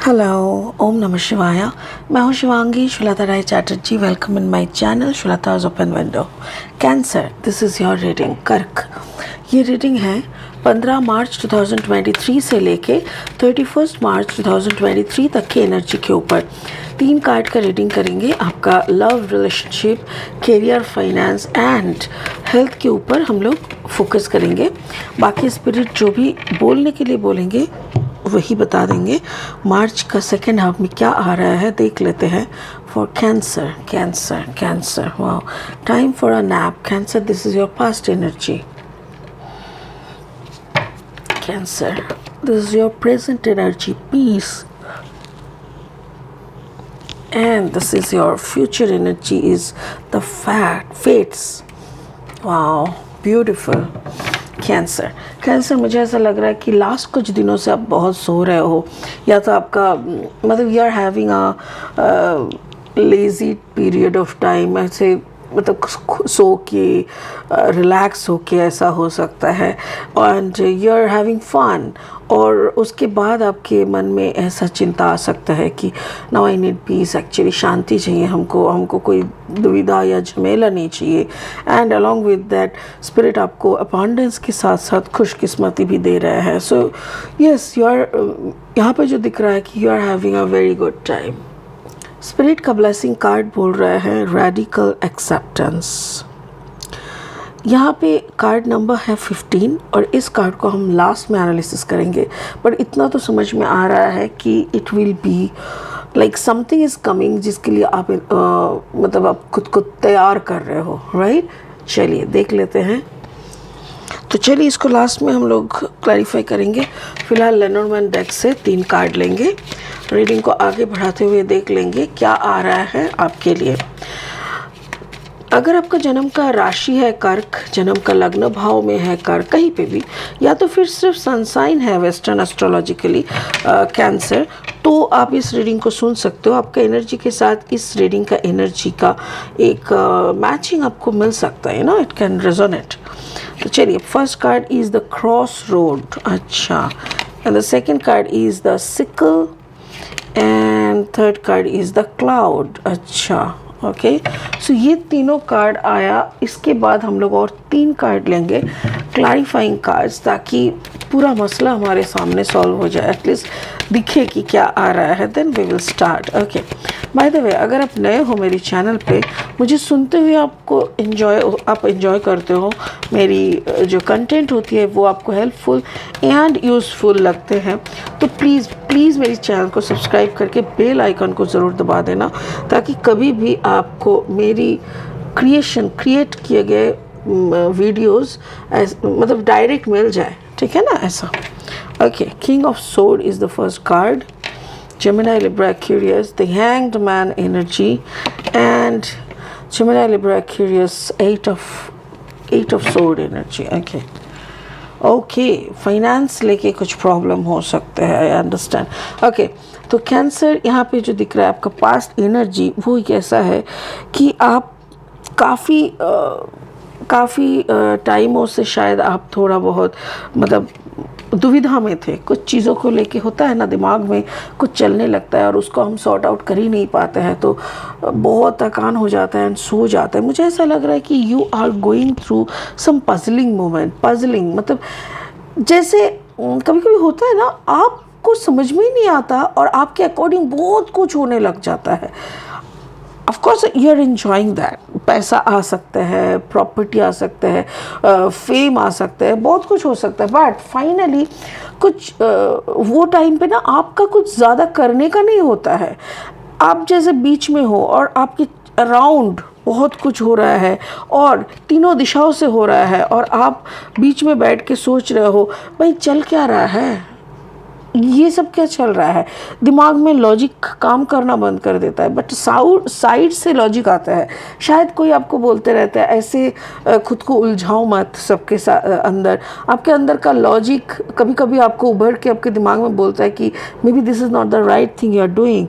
Hello, ओम नमः शिवाय। मैं हूँ Shivangi Shulata Rai Chatterjee. Welcome in my channel Shulata's open window. Cancer, this is your reading. कर्क, ये रीडिंग है 15 मार्च 2023 से लेके 31 मार्च 2023 तक की एनर्जी के ऊपर 3 कार्ड का रीडिंग करेंगे। आपका love, relationship, career, finance and health के ऊपर हम लोग फोकस करेंगे। बाकी स्पिरिट जो भी बोलने के लिए बोलेंगे वही बता देंगे। मार्च का सेकेंड हाफ में क्या आ रहा है देख लेते हैं। For Cancer, Cancer, Cancer, wow, time for a nap. Cancer, this is your past energy. Cancer, this is your present energy, peace. And this is your future energy is the fates. Wow, beautiful. Cancer, मुझे ऐसा लग रहा है कि last कुछ दिनों से आप बहुत सो रहे हो, या तो आपका मतलब you are having a lazy period of time. ऐसे मतलब सो के रिलैक्स हो के ऐसा हो सकता है, and you are having fun. और उसके बाद आपके मन में ऐसा चिंता आ सकता है कि now I need peace, actually शांति चाहिए हमको कोई दुविधा या झमेला नहीं चाहिए। And along with that spirit आपको अबंडेंस के साथ साथ खुशकिस्मती भी दे रहा है। सो यस, यू आर, यहाँ पे जो दिख रहा है कि you are having a very good time. Spirit का ब्लेसिंग कार्ड बोल रहा है रेडिकल एक्सेप्टेंस। यहाँ पे कार्ड नंबर है 15 और इस कार्ड को हम लास्ट में एनालिसिस करेंगे। बट इतना तो समझ में आ रहा है कि it will be like something is coming जिसके लिए आप मतलब आप खुद को तैयार कर रहे हो, राइट। चलिए देख लेते हैं। तो चलिए इसको लास्ट में हम लोग क्लैरिफाई करेंगे। फिलहाल लेनोर्मैन डेक से 3 कार्ड लेंगे। रीडिंग को आगे बढ़ाते हुए देख लेंगे क्या आ रहा है आपके लिए। अगर आपका जन्म का राशि है कर्क, जन्म का लग्न भाव में है कर्क कहीं पे भी, या तो फिर सिर्फ सनसाइन है वेस्टर्न एस्ट्रोलॉजिकली कैंसर, तो आप इस रीडिंग को सुन सकते हो। आपका एनर्जी के साथ इस रीडिंग का एनर्जी का एक मैचिंग आपको मिल सकता है, इट कैन रेजोनेट। तो चलिए, first card is the cross road, अच्छा, and the second card is the sickle and third card is the cloud, अच्छा, ओके। सो ये तीनों कार्ड आया। इसके बाद हम लोग और 3 कार्ड लेंगे क्लैरिफाइंग कार्ड्स, ताकि पूरा मसला हमारे सामने सॉल्व हो जाए, एटलीस्ट दिखे कि क्या आ रहा है। Then we will start. Okay, by the way, अगर आप नए हो मेरी चैनल पे, मुझे सुनते हुए आप एंजॉय करते हो, मेरी जो कंटेंट होती है वो आपको हेल्पफुल एंड यूज़फुल लगते हैं, तो प्लीज़ मेरी चैनल को सब्सक्राइब करके बेल आइकन को ज़रूर दबा देना, ताकि कभी भी आपको मेरी क्रिएट किए गए वीडियोस मतलब डायरेक्ट मिल जाए, ठीक है ना, ऐसा। Okay, king of sword is the first card. Gemini, Libra, Aquarius, the Hanged Man energy, and Gemini, Libra, Aquarius, eight of sword energy. Okay, finance लेके कुछ प्रॉब्लम हो सकते हैं, आई अंडरस्टैंड। ओके, तो कैंसर यहाँ पे जो दिख रहा है आपका पास्ट एनर्जी, वो कैसा है कि आप काफ़ी टाइमों से शायद आप थोड़ा बहुत मतलब दुविधा में थे। कुछ चीज़ों को लेके होता है ना, दिमाग में कुछ चलने लगता है और उसको हम सॉर्ट आउट कर ही नहीं पाते हैं, तो बहुत थकान हो जाता है एंड सो जाता है। मुझे ऐसा लग रहा है कि you are going through some puzzling moment. Puzzling मतलब जैसे कभी कभी होता है ना, आपको समझ में ही नहीं आता और आपके अकॉर्डिंग बहुत कुछ होने लग जाता है। Of course you are enjoying that. पैसा आ सकता है, प्रॉपर्टी आ सकता है, फेम आ सकता है, बहुत कुछ हो सकता है, बट फाइनली कुछ वो टाइम पे ना आपका कुछ ज़्यादा करने का नहीं होता है। आप जैसे बीच में हो और आपके अराउंड बहुत कुछ हो रहा है और तीनों दिशाओं से हो रहा है, और आप बीच में बैठ के सोच रहे हो भाई चल क्या रहा है, ये सब क्या चल रहा है। दिमाग में लॉजिक काम करना बंद कर देता है, बट साइड से लॉजिक आता है। शायद कोई आपको बोलते रहता है ऐसे खुद को उलझाओ मत सबके अंदर। आपके अंदर का लॉजिक कभी कभी आपको उभर के आपके दिमाग में बोलता है कि maybe this is not the right thing you are doing,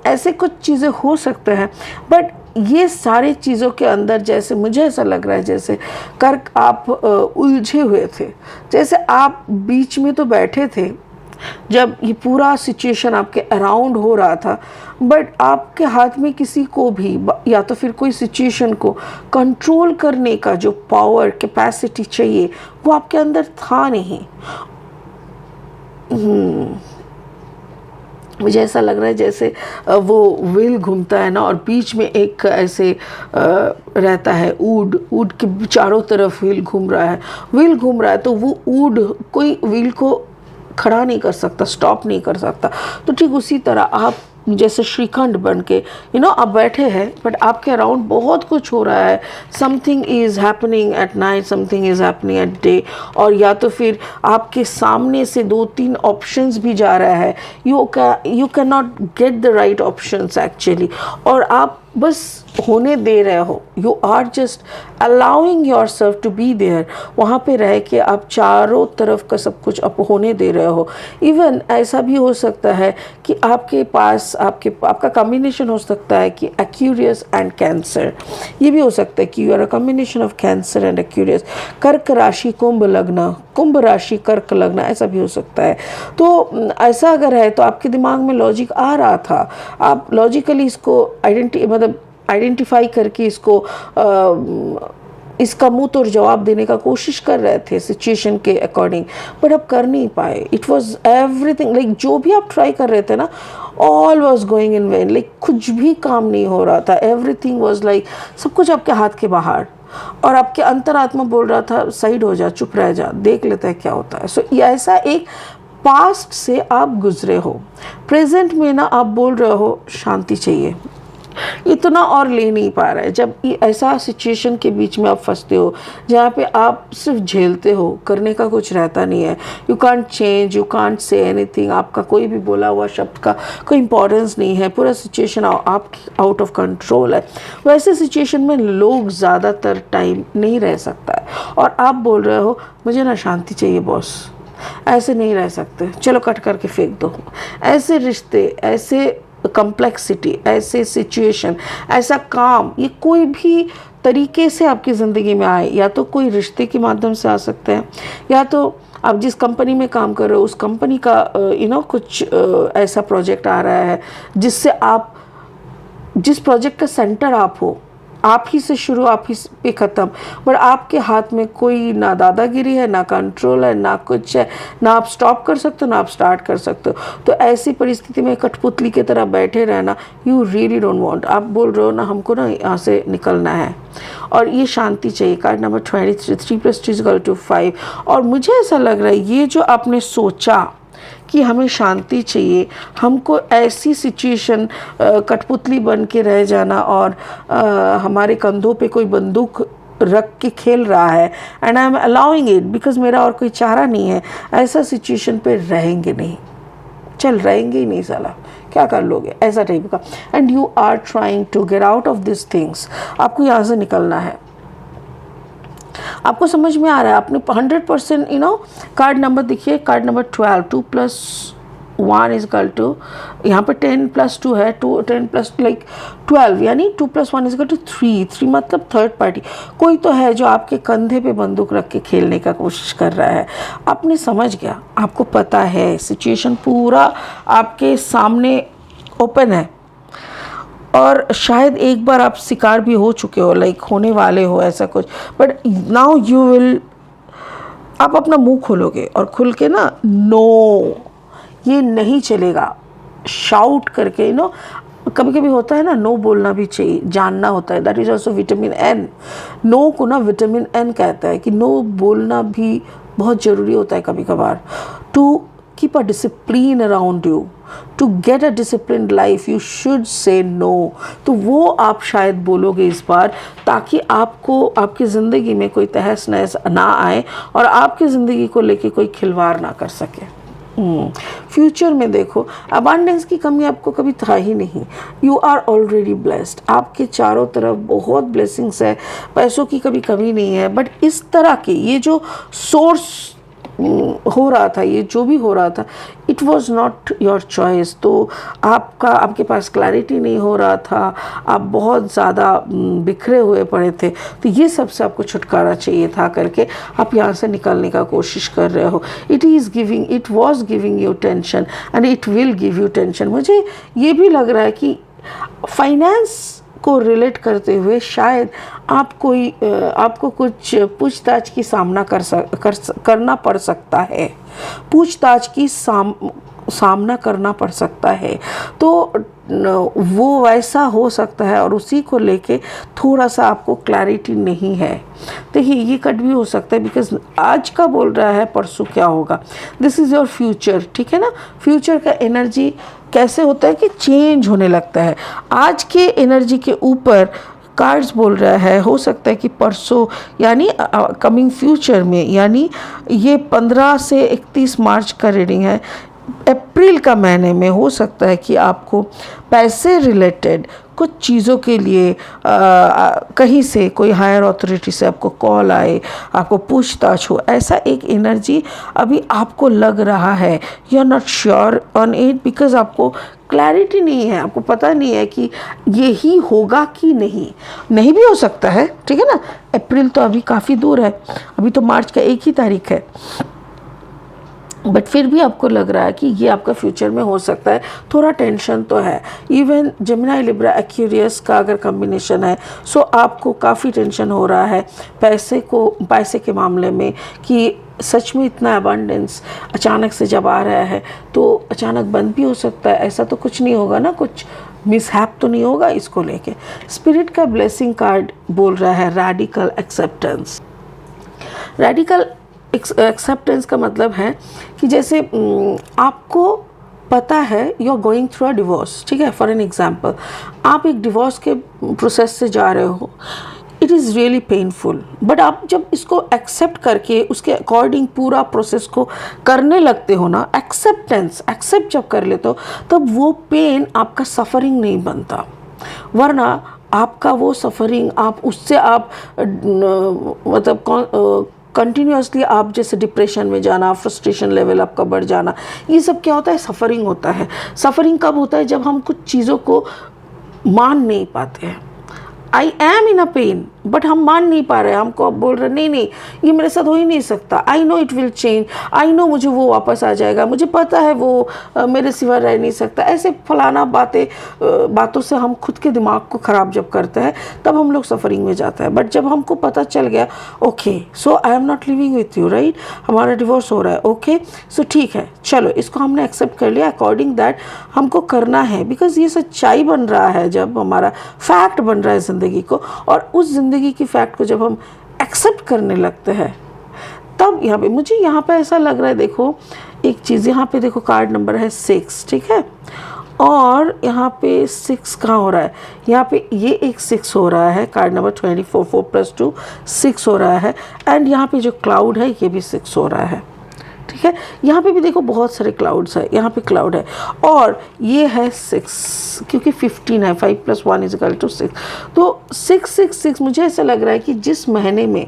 ऐसे कुछ चीज़ें हो सकते हैं। बट ये सारे चीज़ों के अंदर जैसे मुझे ऐसा लग रहा है जैसे कर्क आप उलझे हुए थे, जैसे आप बीच में तो बैठे थे जब ये पूरा सिचुएशन आपके अराउंड हो रहा था, बट आपके हाथ में किसी को भी या तो फिर कोई सिचुएशन को कंट्रोल करने का जो पावर कैपेसिटी चाहिए वो आपके अंदर था नहीं। मुझे ऐसा लग रहा है जैसे वो व्हील घूमता है ना, और बीच में एक ऐसे रहता है ऊड के चारों तरफ व्हील घूम रहा है, तो वो ऊड कोई व्हील को खड़ा नहीं कर सकता, स्टॉप नहीं कर सकता। तो ठीक उसी तरह आप जैसे श्रीखंड बन के आप बैठे हैं, बट आपके अराउंड बहुत कुछ हो रहा है। Something is happening at night, something is happening at day, और या तो फिर आपके सामने से 2-3 ऑप्शंस भी जा रहा है। You cannot get the right options actually, और आप बस होने दे रहे हो। You are just allowing yourself to be there. वहाँ पे रह के आप चारों तरफ का सब कुछ आप होने दे रहे हो। इवन ऐसा भी हो सकता है कि आपके पास आपका कॉम्बिनेशन हो सकता है कि एक्यूरियस एंड कैंसर। ये भी हो सकता है कि you are a combination of Cancer and Aquarius. कर्क राशि कुंभ लग्न, कुंभ राशि कर्क लग्न, ऐसा भी हो सकता है। तो ऐसा अगर है तो आपके दिमाग में लॉजिक आ रहा था, आप लॉजिकली इसको आइडेंटिफाई करके इसका मुंह तोड़ जवाब देने का कोशिश कर रहे थे सिचुएशन के अकॉर्डिंग, बट आप कर नहीं पाए। इट वॉज एवरीथिंग लाइक जो भी आप ट्राई कर रहे थे ना, all was going in when. Like कुछ भी काम नहीं हो रहा था। एवरीथिंग वॉज लाइक सब कुछ आपके हाथ के बाहर, और आपके अंतरात्मा बोल रहा था साइड हो जा, चुप रह जा, देख लेते हैं क्या होता है। सो ऐसा एक पास्ट से आप गुजरे हो, प्रेजेंट में ना आप बोल रहे हो शांति चाहिए, इतना और ले नहीं पा रहा है। जब ऐसा सिचुएशन के बीच में आप फंसते हो जहाँ पे आप सिर्फ झेलते हो, करने का कुछ रहता नहीं है। You can't change, you can't say anything. आपका कोई भी बोला हुआ शब्द का कोई इंपॉर्टेंस नहीं है। पूरा सिचुएशन आप आउट ऑफ कंट्रोल है। वैसे सिचुएशन में लोग ज़्यादातर टाइम नहीं रह सकता है, और आप बोल रहे हो मुझे ना शांति चाहिए बॉस, ऐसे नहीं रह सकते, चलो कट करके फेंक दो। ऐसे रिश्ते, ऐसे कॉम्प्लेक्सिटी, ऐसे सिचुएशन, ऐसा काम, ये कोई भी तरीके से आपकी ज़िंदगी में आए, या तो कोई रिश्ते के माध्यम से आ सकते हैं, या तो आप जिस कंपनी में काम कर रहे हो उस कंपनी का कुछ ऐसा प्रोजेक्ट आ रहा है जिससे आप, जिस प्रोजेक्ट का सेंटर आप हो, आप ही से शुरू, आप ही पे ख़त्म, बट आपके हाथ में कोई ना दादागिरी है, ना कंट्रोल है, ना कुछ है, ना आप स्टॉप कर सकते हो ना आप स्टार्ट कर सकते हो। तो ऐसी परिस्थिति में कठपुतली की तरह बैठे रहना, यू रियली डोंट वांट। आप बोल रहे हो ना हमको ना यहाँ से निकलना है, और ये शांति चाहिए। Card number 23, 3 + 3 = 5। और मुझे ऐसा लग रहा है ये जो आपने सोचा कि हमें शांति चाहिए, हमको ऐसी सिचुएशन कठपुतली बन के रह जाना, और हमारे कंधों पे कोई बंदूक रख के खेल रहा है, and I am allowing it because मेरा और कोई चारा नहीं है। ऐसा सिचुएशन पे रहेंगे नहीं, चल रहेंगे ही नहीं, साला क्या कर लोगे, ऐसा टाइप का। And you are trying to get out of this things. आपको यहाँ से निकलना है। आपको समझ में आ रहा है, आपने 100% कार्ड नंबर देखिए, कार्ड नंबर 12, 2 + 1 = यहाँ पे 10 + 2 है, 10 + लाइक 12, यानी 2 + 1 = 3। 3 मतलब थर्ड पार्टी, कोई तो है जो आपके कंधे पे बंदूक रख के खेलने का कोशिश कर रहा है। आपने समझ गया, आपको पता है सिचुएशन पूरा आपके सामने ओपन है, और शायद एक बार आप शिकार भी हो चुके हो, लाइक होने वाले हो ऐसा कुछ, बट नाउ यू विल, आप अपना मुंह खोलोगे और खुल के ना, नो ये नहीं चलेगा, शाउट करके कभी कभी होता है ना, नो बोलना भी चाहिए, जानना होता है। That is also vitamin N. No को ना विटामिन एन कहता है कि नो बोलना भी बहुत ज़रूरी होता है कभी कभार। To keep a discipline around you, to get a disciplined life, you should say no. तो वो आप शायद बोलोगे इस बार, ताकि आपको आपकी ज़िंदगी में कोई तहस नहस ना आए, और आपकी ज़िंदगी को लेके कोई खिलवाड़ ना कर सके। फ्यूचर में देखो, अबांडेंस की कमी आपको कभी था ही नहीं। You are already blessed. आपके चारों तरफ बहुत ब्लेसिंग्स है, पैसों की कभी कमी नहीं है। बट इस तरह के ये जो सोर्स हो रहा था, ये जो भी हो रहा था, it was not your choice. तो आपके पास क्लैरिटी नहीं हो रहा था, आप बहुत ज़्यादा बिखरे हुए पड़े थे, तो ये सबसे आपको छुटकारा चाहिए था करके आप यहाँ से निकलने का कोशिश कर रहे हो। It was giving you tension and it will give you tension. मुझे ये भी लग रहा है कि फाइनेंस को रिलेट करते हुए शायद आपको कुछ पूछताछ की सामना करना पड़ सकता है, पूछताछ की सामना करना पड़ सकता है। तो वो वैसा हो सकता है और उसी को लेके थोड़ा सा आपको क्लैरिटी नहीं है। देखिए ये कट भी हो सकता है, बिकॉज आज का बोल रहा है परसों क्या होगा। दिस इज़ योर फ्यूचर, ठीक है ना। फ्यूचर का एनर्जी कैसे होता है कि चेंज होने लगता है। आज के एनर्जी के ऊपर कार्ड्स बोल रहा है, हो सकता है कि परसों यानी कमिंग फ्यूचर में, यानी ये 15 से 31 मार्च का रीडिंग है, अप्रैल का महीने में हो सकता है कि आपको पैसे रिलेटेड कुछ चीज़ों के लिए कहीं से कोई हायर अथॉरिटी से आपको कॉल आए, आपको पूछताछ हो, ऐसा एक एनर्जी अभी आपको लग रहा है। You are not sure on it because आपको क्लैरिटी नहीं है, आपको पता नहीं है कि यही होगा कि नहीं भी हो सकता है, ठीक है ना। अप्रैल तो अभी काफ़ी दूर है, अभी तो मार्च का 1 ही तारीख है, बट फिर भी आपको लग रहा है कि ये आपका फ्यूचर में हो सकता है। थोड़ा टेंशन तो है। इवन जेमिनी लिब्रा एक्वेरियस का अगर कॉम्बिनेशन है, सो आपको काफ़ी टेंशन हो रहा है पैसे के मामले में, कि सच में इतना अबंडेंस अचानक से जब आ रहा है तो अचानक बंद भी हो सकता है। ऐसा तो कुछ नहीं होगा ना, कुछ मिसहैप तो नहीं होगा इसको लेके। स्पिरिट का ब्लेसिंग कार्ड बोल रहा है रैडिकल एक्सेप्टेंस। रैडिकल एक्सेप्टेंस का मतलब है कि जैसे आपको पता है you are going through a divorce, ठीक है। फॉर एन एग्जांपल, आप एक डिवोर्स के प्रोसेस से जा रहे हो, it is really painful, but आप जब इसको एक्सेप्ट करके उसके अकॉर्डिंग पूरा प्रोसेस को करने लगते हो ना, एक्सेप्ट जब कर लेते हो, तब वो पेन आपका सफरिंग नहीं बनता। वरना आपका वो सफरिंग, आप उससे आप मतलब कंटिन्यूसली आप जैसे डिप्रेशन में जाना, फ्रस्ट्रेशन लेवल आपका बढ़ जाना, ये सब क्या होता है, सफ़रिंग होता है। सफ़रिंग कब होता है, जब हम कुछ चीज़ों को मान नहीं पाते हैं। I am in a pain, but हम मान नहीं पा रहे, हमको अब बोल रहे नहीं ये मेरे साथ हो ही नहीं सकता। I know it will change, I know मुझे वो वापस आ जाएगा, मुझे पता है वो मेरे सिवा रह नहीं सकता। ऐसे फलाना बातों से हम खुद के दिमाग को ख़राब जब करते हैं, तब हम लोग सफ़रिंग में जाता है। बट जब हमको पता चल गया, okay so I am not living with you, right, हमारा डिवोर्स हो रहा है, ओके सो ठीक है, चलो इसको हमने एक्सेप्ट कर लिया, अकॉर्डिंग दैट हमको करना है, बिकॉज ये सच्चाई बन रहा है, जब हमारा फैक्ट बन रहा है ज़िंदगी को। और उस ज़िंदगी की फैक्ट को जब हम एक्सेप्ट करने लगते हैं, तब मुझे यहाँ पे ऐसा लग रहा है, देखो एक चीज़ यहाँ पे देखो, कार्ड नंबर है 6, ठीक है, और यहाँ पे 6 कहाँ हो रहा है, यहाँ पे ये एक 6 हो रहा है, कार्ड नंबर 24, 4 + 2 6 हो रहा है, एंड यहाँ पे जो क्लाउड है ये भी 6 हो रहा है, ठीक है। यहाँ पे भी देखो बहुत सारे क्लाउड्स है, यहाँ पे क्लाउड है, और ये है 6, क्योंकि 15 है, 5 + 1 = 6। तो 666 मुझे ऐसा लग रहा है कि जिस महीने में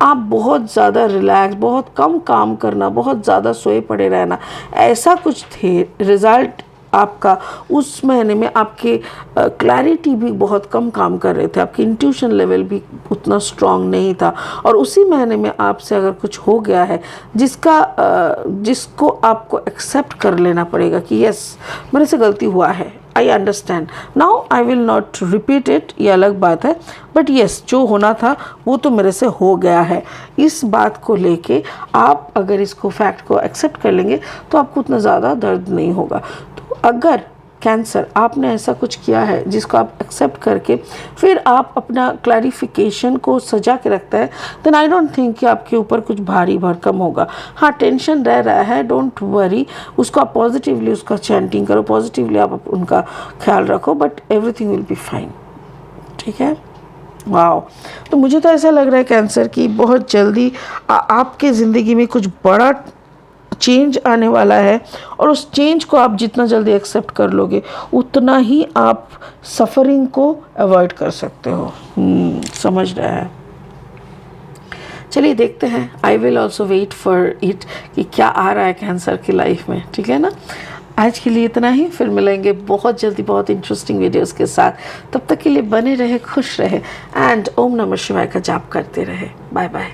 आप बहुत ज़्यादा रिलैक्स, बहुत कम काम करना, बहुत ज़्यादा सोए पड़े रहना, ऐसा कुछ थे, रिज़ल्ट आपका उस महीने में आपके क्लैरिटी भी बहुत कम काम कर रहे थे, आपकी इंट्यूशन लेवल भी उतना स्ट्रांग नहीं था, और उसी महीने में आपसे अगर कुछ हो गया है जिसको आपको एक्सेप्ट कर लेना पड़ेगा कि यस मेरे से गलती हुआ है, I understand now, I will not repeat it, ये अलग बात है, बट यस जो होना था वो तो मेरे से हो गया है। इस बात को लेके आप अगर इसको फैक्ट को एक्सेप्ट कर लेंगे तो आपको उतना ज़्यादा दर्द नहीं होगा। तो अगर कैंसर आपने ऐसा कुछ किया है जिसको आप एक्सेप्ट करके फिर आप अपना क्लैरिफिकेशन को सजा के रखता है, देन आई डोंट थिंक कि आपके ऊपर कुछ भारी भरकम होगा। हाँ टेंशन रह रहा है, डोंट वरी, उसको आप पॉजिटिवली उसका चैंटिंग करो, पॉजिटिवली आप उनका ख्याल रखो, but everything will be fine, ठीक है। वाह, तो मुझे तो ऐसा लग रहा है कैंसर की बहुत जल्दी आपके ज़िंदगी में कुछ बड़ा चेंज आने वाला है, और उस चेंज को आप जितना जल्दी एक्सेप्ट कर लोगे उतना ही आप सफ़रिंग को अवॉइड कर सकते हो। समझ रहा है। चलिए देखते हैं, I will also wait for it कि क्या आ रहा है कैंसर की लाइफ में, ठीक है ना। आज के लिए इतना ही, फिर मिलेंगे बहुत जल्दी बहुत इंटरेस्टिंग वीडियोस के साथ। तब तक के लिए बने रहे, खुश रहे एंड ओम नमः शिवाय का जाप करते रहे। Bye bye.